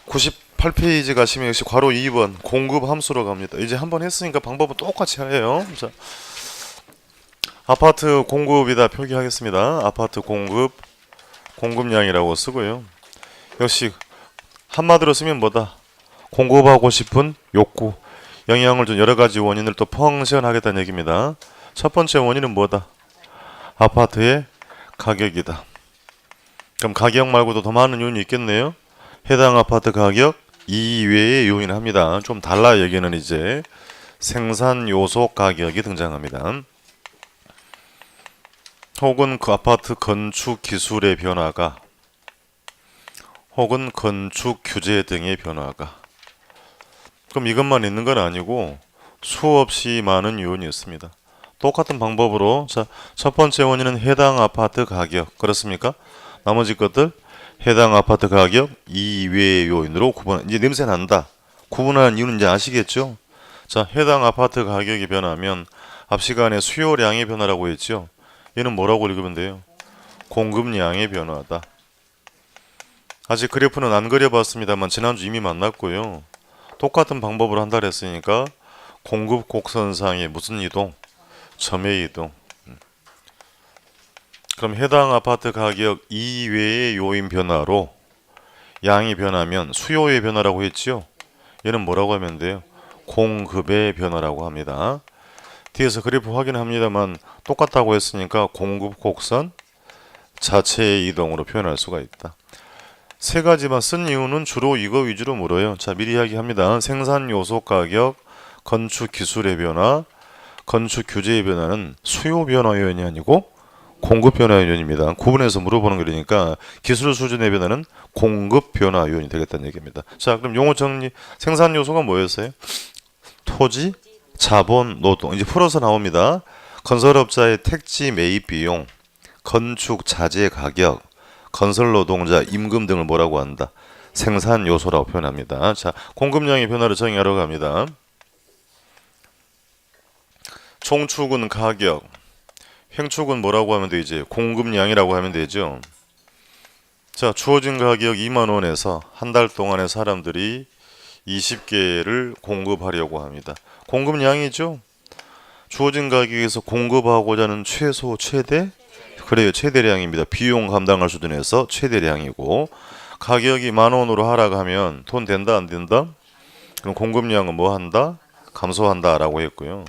98페이지 가시면 역시 괄호 2번 공급 함수로 갑니다. 이제 한번 했으니까 방법은 똑같이 해요. 자, 아파트 공급이다 표기하겠습니다. 아파트 공급량이라고 쓰고요. 역시 한마디로 쓰면 뭐다? 공급하고 싶은 욕구, 영향을 준 여러 가지 원인을 또 펑션하겠다는 얘기입니다. 첫 번째 원인은 뭐다? 아파트의 가격이다. 그럼 가격 말고도 더 많은 요인이 있겠네요. 해당 아파트 가격 이외의 요인을 합니다. 좀 달라. 여기는 이제 생산 요소 가격이 등장합니다. 혹은 그 아파트 건축 기술의 변화가, 혹은 건축 규제 등의 변화가. 그럼 이것만 있는 건 아니고 수없이 많은 요인이 있습니다. 똑같은 방법으로, 자, 첫 번째 원인은 해당 아파트 가격, 그렇습니까? 나머지 것들 해당 아파트 가격 이외의 요인으로 구분. 이제 냄새 난다. 구분하는 이유는 이제 아시겠죠? 자, 해당 아파트 가격이 변하면 앞 시간에 수요량의 변화라고 했죠. 얘는 뭐라고 읽으면 돼요? 공급량의 변화다. 아직 그래프는 안 그려봤습니다만 지난주 이미 만났고요. 똑같은 방법으로 한다 그랬으니까 공급 곡선상의 무슨 이동? 점의 이동. 그럼 해당 아파트 가격 이외의 요인 변화로 양이 변하면 수요의 변화라고 했지요. 얘는 뭐라고 하면 돼요? 공급의 변화라고 합니다. 뒤에서 그래프 확인합니다만 똑같다고 했으니까 공급 곡선 자체의 이동으로 표현할 수가 있다. 세 가지만 쓴 이유는 주로 이거 위주로 물어요. 자, 미리 이야기합니다. 생산 요소 가격, 건축 기술의 변화, 건축 규제의 변화는 수요 변화 요인이 아니고 공급 변화 요인입니다. 구분해서 물어보는 거니까 기술 수준의 변화는 공급 변화 요인이 되겠다는 얘기입니다. 자, 그럼 용어 정리. 생산 요소가 뭐였어요? 토지, 자본, 노동. 이제 풀어서 나옵니다. 건설업자의 택지 매입 비용, 건축 자재 가격, 건설 노동자 임금 등을 뭐라고 한다? 생산 요소라고 표현합니다. 자, 공급량의 변화를 정의하러 갑니다. 총축은 가격, 횡축은 뭐라고 하면 되지? 공급량이라고 하면 되죠. 자, 주어진 가격 2만원에서 한 달 동안에 사람들이 20개를 공급하려고 합니다. 공급량이죠. 주어진 가격에서 공급하고자 하는 최소 최대, 그래요, 최대량입니다. 비용 감당할 수준에서 최대량이고, 가격이 10,000원으로 하락하면 돈 된다 안 된다? 그럼 공급량은 뭐 한다? 감소한다 라고 했고요.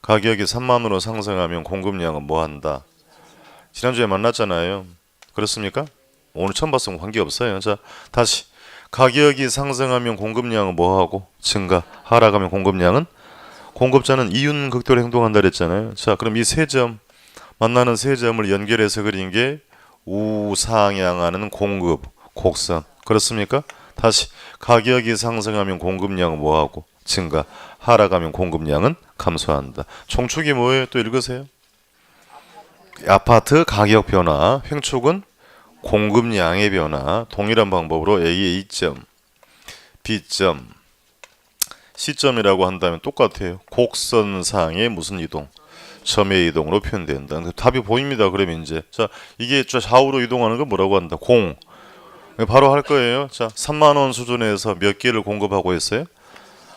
가격이 30,000원으로 상승하면 공급량은 뭐 한다? 지난주에 만났잖아요. 그렇습니까? 오늘 처음 봤으면 관계없어요. 자, 다시 가격이 상승하면 공급량은 뭐하고? 증가. 하락하면 공급량은? 공급자는 이윤극도로 행동한다 그랬잖아요. 자, 그럼 이 세 점, 만나는 세 점을 연결해서 그린 게 우상향하는 공급 곡선. 그렇습니까? 다시 가격이 상승하면 공급량은 뭐하고? 증가. 하락하면 공급량은 감소한다. 총축이 뭐예요? 또 읽으세요. 아파트 가격 변화. 횡축은 공급량의 변화. 동일한 방법으로 A의 A점, B점, C점이라고 한다면 똑같아요. 곡선상의 무슨 이동? 점의 이동으로 표현된다. 답이 보입니다. 그러면 이제, 자, 이게 좌우로 이동하는 건 뭐라고 한다? 공. 바로 할 거예요. 자, 30,000원 수준에서 몇 개를 공급하고 있어요?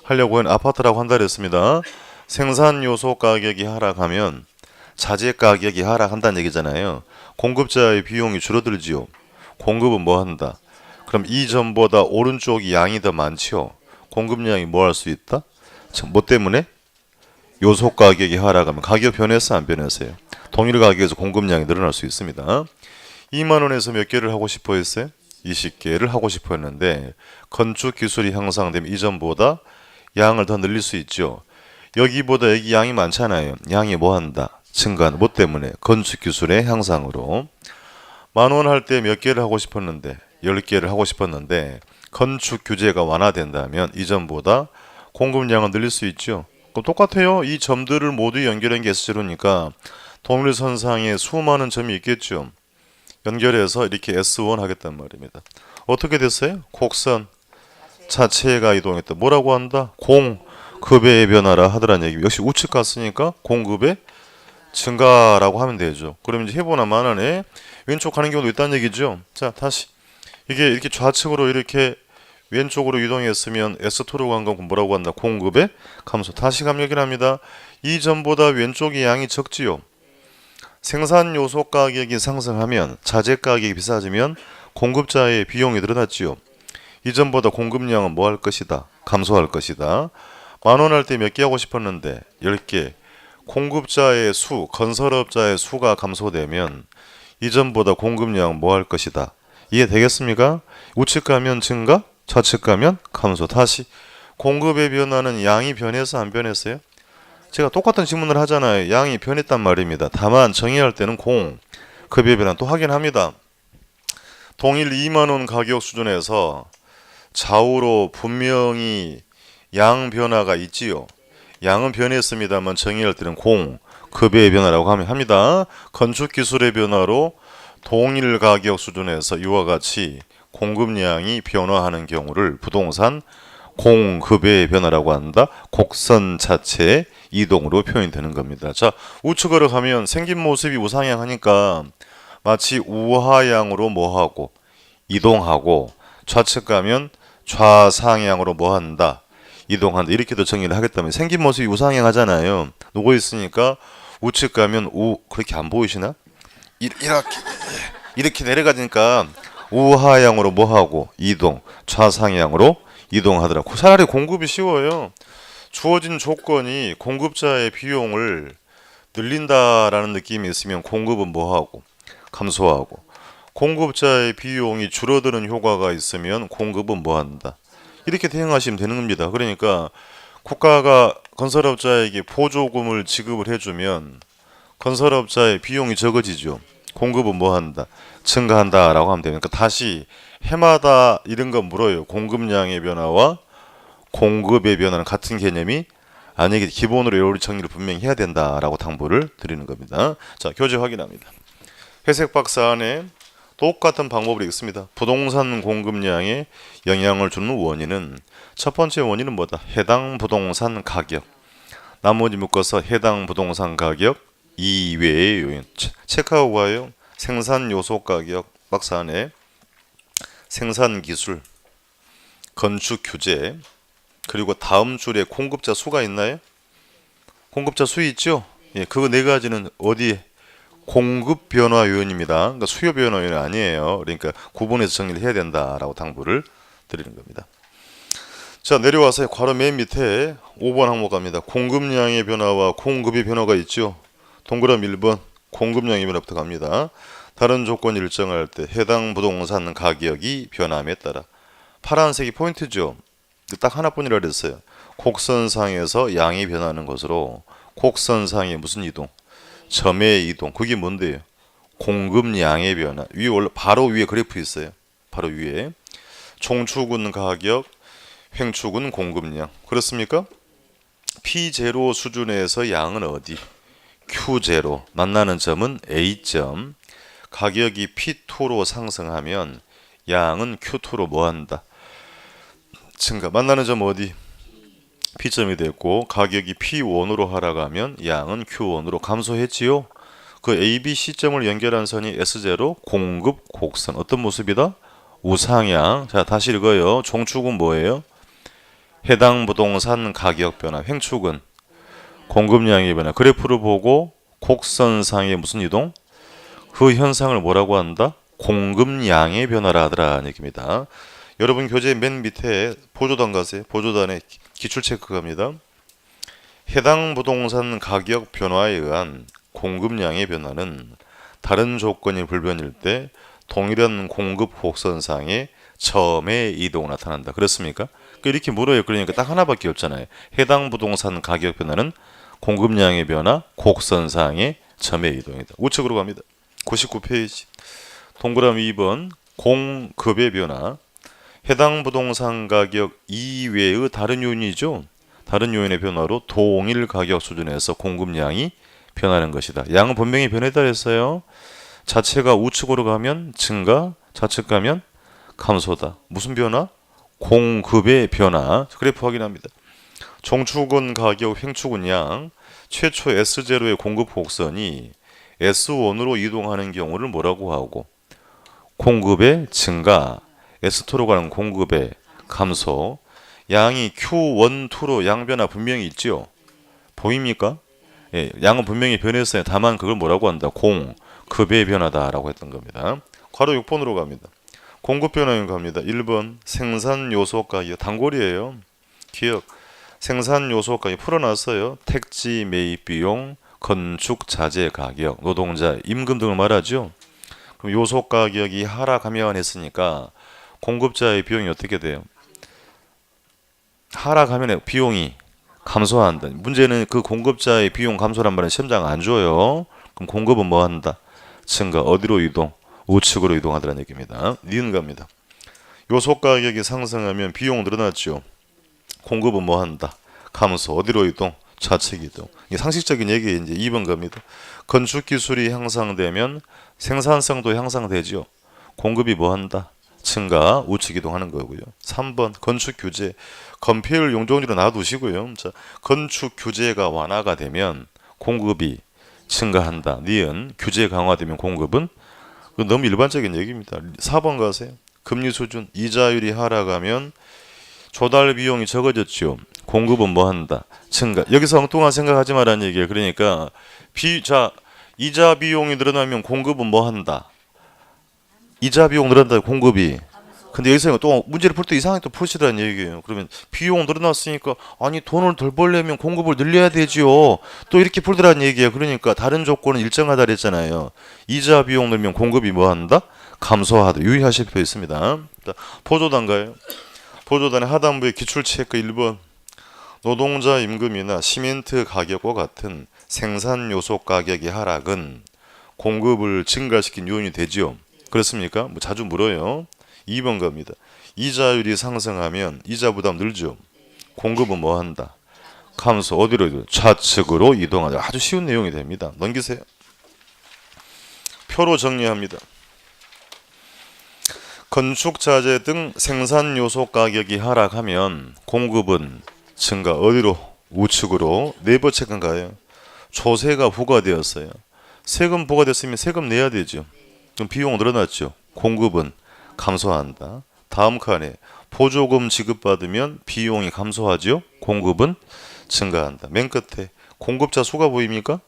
하려고 하는 아파트라고 한다 그랬습니다. 생산 요소 가격이 하락하면 자재 가격이 하락한다는 얘기잖아요. 공급자의 비용이 줄어들지요. 공급은 뭐 한다? 그럼 이 점보다 오른쪽이 양이 더 많지요. 공급량이 뭐 할 수 있다? 뭐 때문에? 요소 가격이 하락하면 가격 변했어 안 변했어요? 동일 가격에서 공급량이 늘어날 수 있습니다. 2만원에서 몇 개를 하고 싶어 했어요? 20개를 하고 싶어 했는데 건축 기술이 향상되면 이전보다 양을 더 늘릴 수 있죠. 여기보다 여기 양이 많잖아요. 양이 뭐 한다? 증가는 뭐 때문에? 건축 기술의 향상으로. 10,000원 할 때 몇 개를 하고 싶었는데 10개를 하고 싶었는데 건축 규제가 완화된다면 이전보다 공급량을 늘릴 수 있죠. 그럼 똑같아요. 이 점들을 모두 연결한 게 S제로니까 동일선상에 수많은 점이 있겠죠. 연결해서 이렇게 S1 하겠단 말입니다. 어떻게 됐어요? 곡선 자체가 이동했다. 뭐라고 한다? 공급의 변화라 하더란 얘기. 역시 우측 갔으니까 공급의 증가라고 하면 되죠. 그럼 이제 해보나 마나네 왼쪽 가는 경우도 있다는 얘기죠. 자, 다시 이게 이렇게 좌측으로 이렇게 왼쪽으로 이동했으면 S2로 간 건 뭐라고 한다? 공급의 감소. 다시 감력이랍니다. 이전보다 왼쪽의 양이 적지요. 생산 요소 가격이 상승하면 자재 가격이 비싸지면 공급자의 비용이 늘어났지요. 이전보다 공급량은 뭐 할 것이다? 감소할 것이다. 10,000원 할 때 몇 개 하고 싶었는데 10개. 공급자의 수, 건설업자의 수가 감소되면 이전보다 공급량 뭐 할 것이다? 이해되겠습니까? 우측 가면 증가, 좌측 가면 감소. 다시 공급의 변화는 양이 변해서 안 변했어요? 제가 똑같은 질문을 하잖아요. 양이 변했단 말입니다. 다만 정의할 때는 급의 변화 또 확인합니다. 동일 20,000원 가격 수준에서 좌우로 분명히 양 변화가 있지요. 양은 변했습니다만 정의할 때는 급의 변화라고 합니다. 건축 기술의 변화로 동일 가격 수준에서 이와 같이 공급량이 변화하는 경우를 부동산 공급의 변화라고 한다. 곡선 자체의 이동으로 표현되는 겁니다. 자, 우측으로 가면 생긴 모습이 우상향하니까 마치 우하향으로 뭐하고 이동하고, 좌측 가면 좌상향으로 뭐한다? 이동한다. 이렇게도 정의를 하겠다면 생긴 모습이 우상향하잖아요. 누워 있으니까 우측 가면 그렇게 안 보이시나? 이렇게 내려가니까 우하향으로 뭐하고 이동, 좌상향으로 이동하더라고. 차라리 공급이 쉬워요. 주어진 조건이 공급자의 비용을 늘린다라는 느낌이 있으면 공급은 뭐하고 감소하고, 공급자의 비용이 줄어드는 효과가 있으면 공급은 뭐한다? 이렇게 대응하시면 되는 겁니다. 그러니까 국가가 건설업자에게 보조금을 지급을 해주면 건설업자의 비용이 적어지죠. 공급은 뭐한다? 증가한다라고 하면 됩니다. 그러니까 다시 해마다 이런 거 물어요. 공급량의 변화와 공급의 변화는 같은 개념이 아니기 기본으로 요리 정리를 분명히 해야 된다라고 당부를 드리는 겁니다. 자, 교재 확인합니다. 회색 박스 안에 똑같은 방법으로 읽습니다. 부동산 공급량에 영향을 주는 원인은 첫 번째 원인은 뭐다? 해당 부동산 가격. 나머지 묶어서 해당 부동산 가격 이외의 요인. 체크하고 가요. 생산 요소 가격 박스 안에 생산 기술, 건축 규제, 그리고 다음 줄에 공급자 수가 있나요? 공급자 수 있죠? 예, 그거 네 가지는 어디에? 공급 변화 요인입니다. 그러니까 수요 변화 요인이 아니에요. 그러니까 구분해서 정리를 해야 된다라고 당부를 드리는 겁니다. 자, 내려와서 괄호 맨 밑에 5번 항목 갑니다. 공급량의 변화와 공급의 변화가 있죠. 동그라미 1번 공급량의 변화부터 갑니다. 다른 조건 일정할 때 해당 부동산 가격이 변함에 따라. 파란색이 포인트죠. 딱 하나뿐이라 그랬어요. 곡선상에서 양이 변하는 것으로 곡선상의 무슨 이동? 점의 이동. 그게 뭔데요? 공급량의 변화. 위에 원래 바로 위에 그래프 있어요. 바로 위에 총축은 가격, 횡축은 공급량. 그렇습니까? P0 수준에서 양은 어디? Q0. 만나는 점은 A점. 가격이 P2로 상승하면 양은 Q2로 뭐한다? 증가. 만나는 점 어디? P점이 됐고, 가격이 P1으로 하락하면 양은 Q1으로 감소했지요. 그 A, B, C점을 연결한 선이 S0 공급 곡선. 어떤 모습이다? 우상향. 자, 다시 읽어요. 종축은 뭐예요? 해당 부동산 가격 변화. 횡축은 공급량의 변화. 그래프를 보고 곡선상의 무슨 이동? 그 현상을 뭐라고 한다? 공급량의 변화라 하더라는 얘기입니다. 여러분 교재 맨 밑에 보조단 가세요. 보조단에 기출 체크 갑니다. 해당 부동산 가격 변화에 의한 공급량의 변화는 다른 조건이 불변일 때 동일한 공급 곡선상의 점의 이동으로 나타난다. 그렇습니까? 이렇게 물어요. 그러니까 딱 하나밖에 없잖아요. 해당 부동산 가격 변화는 공급량의 변화, 곡선상의 점의 이동이다. 우측으로 갑니다. 99페이지. 동그라미 2번 공급의 변화. 해당 부동산 가격 이외의 다른 요인이죠. 다른 요인의 변화로 동일 가격 수준에서 공급량이 변하는 것이다. 양은 분명히 변했다 했어요. 자체가 우측으로 가면 증가, 좌측 가면 감소다. 무슨 변화? 공급의 변화. 그래프 확인합니다. 종축은 가격, 횡축은 양. 최초 S0의 공급 곡선이 S1으로 이동하는 경우를 뭐라고 하고? 공급의 증가. S2로 가는 공급의 감소. 양이 Q1, 2로 양 변화 분명히 있죠. 보입니까? 예, 양은 분명히 변했어요. 다만 그걸 뭐라고 한다? 공급의 변화다라고 했던 겁니다. 괄호 6번으로 갑니다. 공급 변화인 갑니다. 1번 생산 요소 가격 단골이에요. 기억. 생산 요소 가격 풀어놨어요. 택지 매입 비용, 건축 자재 가격, 노동자 임금 등을 말하죠. 그럼 요소 가격이 하락하면 했으니까 공급자의 비용이 어떻게 돼요? 하락하면 비용이 감소한다. 문제는 그 공급자의 비용 감소란 말은 시험장 안 줘요. 그럼 공급은 뭐 한다? 증가. 어디로 이동? 우측으로 이동하더라는 얘기입니다. 니은 갑니다. 요소 가격이 상승하면 비용 늘어났죠. 공급은 뭐 한다? 감소. 어디로 이동? 좌측 이동. 이게 상식적인 얘기 이제 2번 갑니다. 건축 기술이 향상되면 생산성도 향상되죠. 공급이 뭐 한다? 증가, 우측 이동하는 거고요. 3번 건축 규제. 건폐율 용적률로 놔두시고요. 자, 건축 규제가 완화가 되면 공급이 증가한다. 니은 규제 강화되면 공급은 너무 일반적인 얘기입니다. 4번 가세요. 금리 수준 이자율이 하락하면 조달 비용이 적어졌죠. 공급은 뭐 한다? 증가. 여기서 엉뚱한 생각하지 말라는 얘기예요. 그러니까 이자 비용이 늘어나면 공급은 뭐 한다? 이자 비용 늘어난다. 공급이. 근데 여기서 또 문제를 풀 때 이상하게 또 풀시라는 얘기예요. 그러면 비용 늘어났으니까 아니 돈을 덜 벌려면 공급을 늘려야 되지요. 또 이렇게 풀더라는 얘기예요. 그러니까 다른 조건은 일정하다 그랬잖아요. 이자 비용 늘면 공급이 뭐 한다? 감소하다. 유의하실 필요 있습니다. 보조단 가요. 보조단의 하단부의 기출 체크 1번. 노동자 임금이나 시멘트 가격과 같은 생산 요소 가격의 하락은 공급을 증가시킨 요인이 되지요. 그렇습니까? 뭐 자주 물어요. 2번 갑니다. 이자율이 상승하면 이자 부담 늘죠. 공급은 뭐 한다? 감소. 어디로 이동? 좌측으로 이동하자. 아주 쉬운 내용이 됩니다. 넘기세요. 표로 정리합니다. 건축 자재 등 생산 요소 가격이 하락하면 공급은 증가. 어디로? 우측으로. 네이버 체크 가요. 조세가 부과되었어요. 세금 부과됐으면 세금 내야 되죠. 그럼 비용 늘어났죠. 공급은 감소한다. 다음 칸에 보조금 지급받으면 비용이 감소하죠. 공급은 증가한다. 맨 끝에 공급자 수가 보입니까?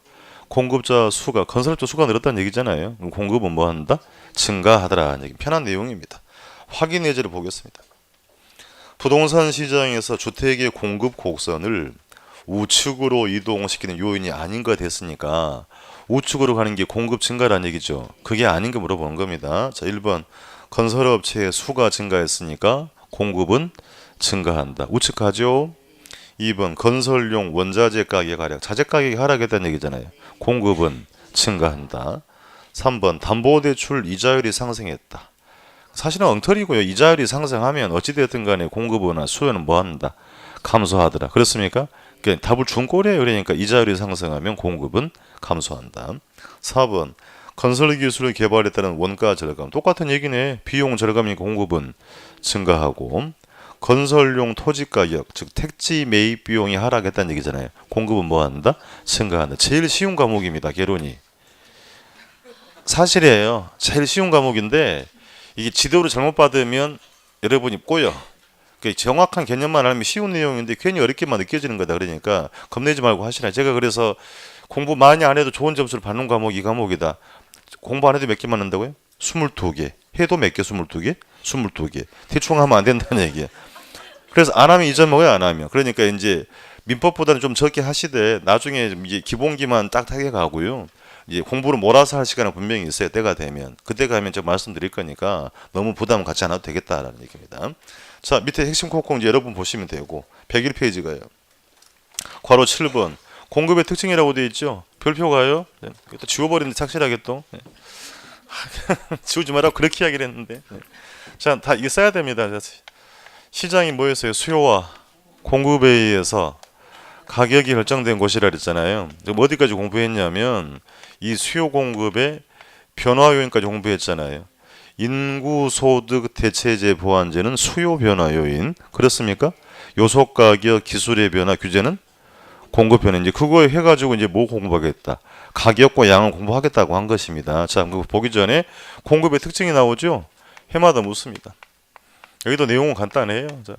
공급자 수가 건설업자 수가 늘었다는 얘기잖아요. 그럼 공급은 뭐 한다? 증가하더라. 얘기. 편한 내용입니다. 확인 예제를 보겠습니다. 부동산 시장에서 주택의 공급 곡선을 우측으로 이동시키는 요인이 아닌 거 됐으니까 우측으로 가는 게 공급 증가라는 얘기죠. 그게 아닌 거 물어보는 겁니다. 자, 1번 건설업체의 수가 증가했으니까 공급은 증가한다. 우측 가죠. 2번 건설용 원자재 가격 하락. 자재 가격이 하락했다는 얘기잖아요. 공급은 증가한다. 3번 담보대출 이자율이 상승했다. 사실은 엉터리고요. 이자율이 상승하면 어찌됐든 간에 공급이나 수요는 뭐 한다? 감소하더라. 그렇습니까? 그러니까 답을 준 꼴이에요. 그러니까 이자율이 상승하면 공급은 감소한다. 4번 건설기술을 개발했다는 원가 절감. 똑같은 얘기네. 비용 절감이 공급은 증가하고 건설용 토지가격 즉 택지 매입 비용이 하락했다는 얘기잖아요. 공급은 뭐 한다? 증가한다. 제일 쉬운 과목입니다. 개론이. 사실이에요. 제일 쉬운 과목인데 이게 지도를 잘못 받으면 여러분이 꼬여. 그러니까 정확한 개념만 알면 쉬운 내용인데 괜히 어렵게만 느껴지는 거다. 그러니까 겁내지 말고 하시라. 제가 그래서 공부 많이 안 해도 좋은 점수를 받는 과목이 이 과목이다. 공부 안 해도 몇 개만 한다고요? 22개. 해도 몇 개? 22개? 22개. 대충 하면 안 된다는 얘기야. 그래서 안 하면 2점 먹어요. 안 하면. 그러니까 이제 민법보다는 좀 적게 하시되 나중에 이제 기본기만 딱딱하게 가고요. 이제 공부를 몰아서 할 시간은 분명히 있어요. 때가 되면. 그때 가면 제가 말씀드릴 거니까 너무 부담 갖지 않아도 되겠다라는 얘기입니다. 자, 밑에 핵심 콕콩 이제 여러분 보시면 되고 101페이지가요. 괄호 7번. 공급의 특징이라고 되어 있죠. 별표 가요. 네. 또 지워버리는데 착실하게 또. 네. 지우지 말라고 그렇게 이야기를 했는데. 네. 자, 다 이게 써야 됩니다. 시장이 뭐였어요? 수요와 공급에 의해서 가격이 결정된 곳이라 그랬잖아요. 어디까지 공부했냐면 이 수요 공급의 변화 요인까지 공부했잖아요. 인구 소득 대체제 보완제는 수요 변화 요인. 그렇습니까? 요소 가격 기술의 변화 규제는 공급 변화. 이제 그거 해가지고 이제 뭐 공부하겠다. 가격과 양을 공부하겠다고 한 것입니다. 자, 그거 보기 전에 공급의 특징이 나오죠. 해마다 묻습니다. 여기도 내용은 간단해요. 자,